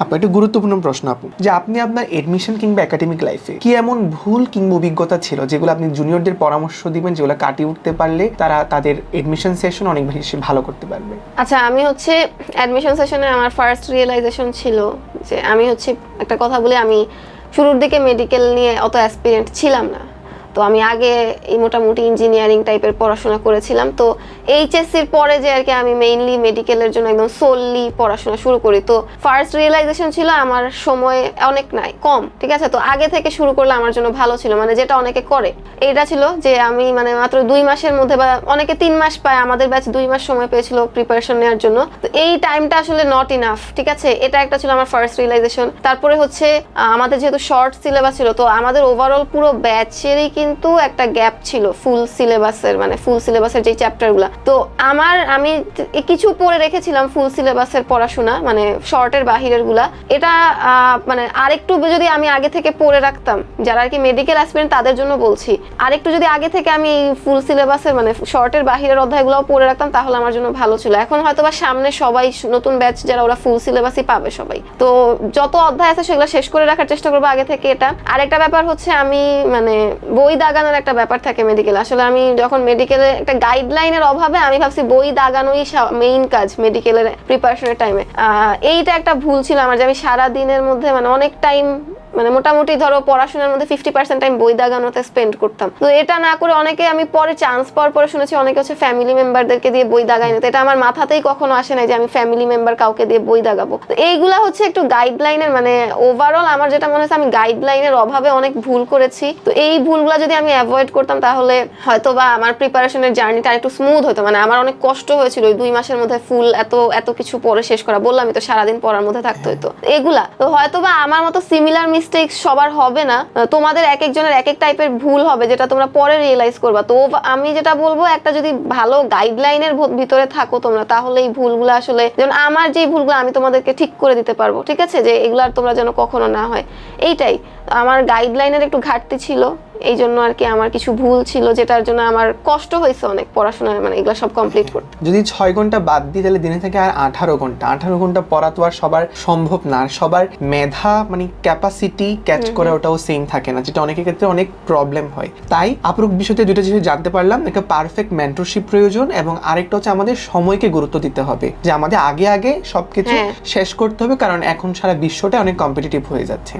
আপু একটা গুরুত্বপূর্ণ প্রশ্ন আপু, যে আপনি আপনার এডমিশন কিংবা একাডেমিক লাইফে কি এমন ভুল কিংবা অভিজ্ঞতা ছিল যেগুলো আপনি জুনিয়রদের পরামর্শ দিবেন, যেগুলো কাটিয়ে উঠতে পারলে তারা তাদের এডমিশন সেশন অনেক বেশি ভালো করতে পারবে? আচ্ছা, আমি হচ্ছে অ্যাডমিশন সেশনে আমার ফার্স্ট রিয়েলাইজেশন ছিল যে আমি হচ্ছে একটা কথা বলি, আমি শুরুর দিকে মেডিকেল নিয়ে অত অ্যাসপিরিয়েন্ট ছিলাম না। তো আমি আগে এই মোটামুটি ইঞ্জিনিয়ারিং টাইপের পড়াশোনা করেছিলাম। তো এইচএসসির পরে যে আর কি আমি মেইনলি মেডিকেলের জন্য একদম সোললি পড়াশোনা শুরু করি। তো ফার্স্ট রিয়েলাইজেশন ছিল আমার সময় অনেক নাই, কম, ঠিক আছে। তো আগে থেকে শুরু করলে আমার জন্য ভালো ছিল, মানে যেটা অনেকে করে এইটা ছিল যে আমি মানে মাত্র 2 মাসের মধ্যে, বা অনেকে 3 মাস পায়, আমাদের ব্যাচ 2 মাস সময় পেয়েছিল প্রিপারেশন নেওয়ার জন্য। তো এই টাইমটা আসলে নট ইনাফ, ঠিক আছে। এটা একটা ছিল আমার ফার্স্ট রিয়েলাইজেশন। তারপরে হচ্ছে আমাদের যেহেতু শর্ট সিলেবাস ছিল, তো আমাদের ওভারঅল পুরো ব্যাচেরই কিন্তু একটা গ্যাপ ছিল ফুল সিলেবাসের, মানে ফুল সিলেবাসের যে চ্যাপ্টারগুলো। তো আমি কিছু পড়ে রেখেছিলাম ফুল সিলেবাসের পড়াশোনা, মানে শর্টের বাহিরের গুলা। এটা মানে আরেকটু যদি আমি আগে থেকে পড়ে রাখতাম, যারা আর কি মেডিকেল অ্যাসপিরেন্ট তাদের জন্য বলছি, আরেকটু যদি আগে থেকে আমি ফুল সিলেবাসের মানে শর্টের বাহিরের অধ্যায়গুলোও পড়ে রাখতাম তাহলে আমার জন্য ভালো ছিল। এখন হয়তো বা সামনে সবাই নতুন ব্যাচ যারা, ওরা ফুল সিলেবাসই পাবে সবাই। তো যত অধ্যায় আছে সেগুলো শেষ করে রাখার চেষ্টা করবো আগে থেকে। এটা আরেকটা ব্যাপার হচ্ছে, আমি মানে বই দাগানোর একটা ব্যাপার থাকে মেডিকেলে। আসলে আমি যখন মেডিকেলে একটা গাইডলাইনের অভাবে আমি ভাবছি বই দাগানোই মেইন কাজ মেডিকেলের প্রিপারেশনের টাইমে। এইটা একটা ভুল ছিল আমার, যে আমি সারা দিনের মধ্যে মানে অনেক টাইম, মানে মোটামুটি ধরো পড়াশোনার মধ্যে 50% টাইম বই দাগানোতে স্পেন্ড করতাম। তো এটা না করে অনেকে, আমি পরে চান্স পাওয়ার পরে শুনেছি অনেকে হচ্ছে ফ্যামিলি মেম্বারদেরকে দিয়ে বই দাগাই নিতে। এটা আমার মাথাতেই কখনো আসে নাই যে আমি ফ্যামিলি মেম্বার কাউকে দিয়ে বই দাগাবো। তো এইগুলা হচ্ছে একটু গাইডলাইনের, মানে ওভারঅল আমার যেটা মনে হচ্ছে আমি গাইডলাইনের অভাবে অনেক ভুল করেছি। তো এই ভুলগুলো যদি আমি অ্যাভয়েড করতাম তাহলে হয়তো বা আমার প্রিপারেশনের জার্নিটা একটু স্মুথ হতো। মানে আমার অনেক কষ্ট হয়েছিল ওই 2 মাসের মধ্যে ফুল এত কিছু পড়ে শেষ করা। বললামই তো সারাদিন পড়ার মধ্যে থাকতে হতো। এগুলা তো হয়তো বা আমার মতো সিমিলার মিস্টেক সবার হবে না, তোমাদের এক একজনের এক এক টাইপের ভুল হবে যেটা তোমরা পরে রিয়েলাইজ করবা। তো আমি যেটা বলবো, একটা যদি ভালো গাইডলাইনের ভিতরে থাকো তোমরা, তাহলে এই ভুলগুলো আসলে, যেমন আমার যে ভুলগুলো আমি তোমাদেরকে ঠিক করে দিতে পারবো, ঠিক আছে, যে এগুলো আর তোমরা যেন কখনো না হয়। এইটাই আমার গাইডলাইনের একটু ঘাটতি ছিল, এই জন্য আর কি আমার কিছু ভুল ছিল, যেটার জন্য আমার কষ্ট হয়েছে অনেক পড়াশোনা, মানে এগুলো সব কমপ্লিট করতে। যদি 6 ঘন্টা বাদ দিই তাহলে দিনে থেকে আর 18 ঘন্টা পড়া তো আর সবার সম্ভব না। আর সবার মেধা মানে ক্যাপাসিটি ক্যাচ করে ওটাও সেম থাকে না, যেটা অনেকের ক্ষেত্রে অনেক প্রবলেম হয়। তাই আপুর বিষয়তে দুটো জিনিস জানতে পারলাম, একটা পারফেক্ট মেন্টরশিপ প্রয়োজন, এবং আরেকটা হচ্ছে আমাদের সময়কে গুরুত্ব দিতে হবে, যে আমাদের আগে সবকিছু শেষ করতে হবে, কারণ এখন সারা বিশ্বটা অনেক কম্পিটিটিভ হয়ে যাচ্ছে।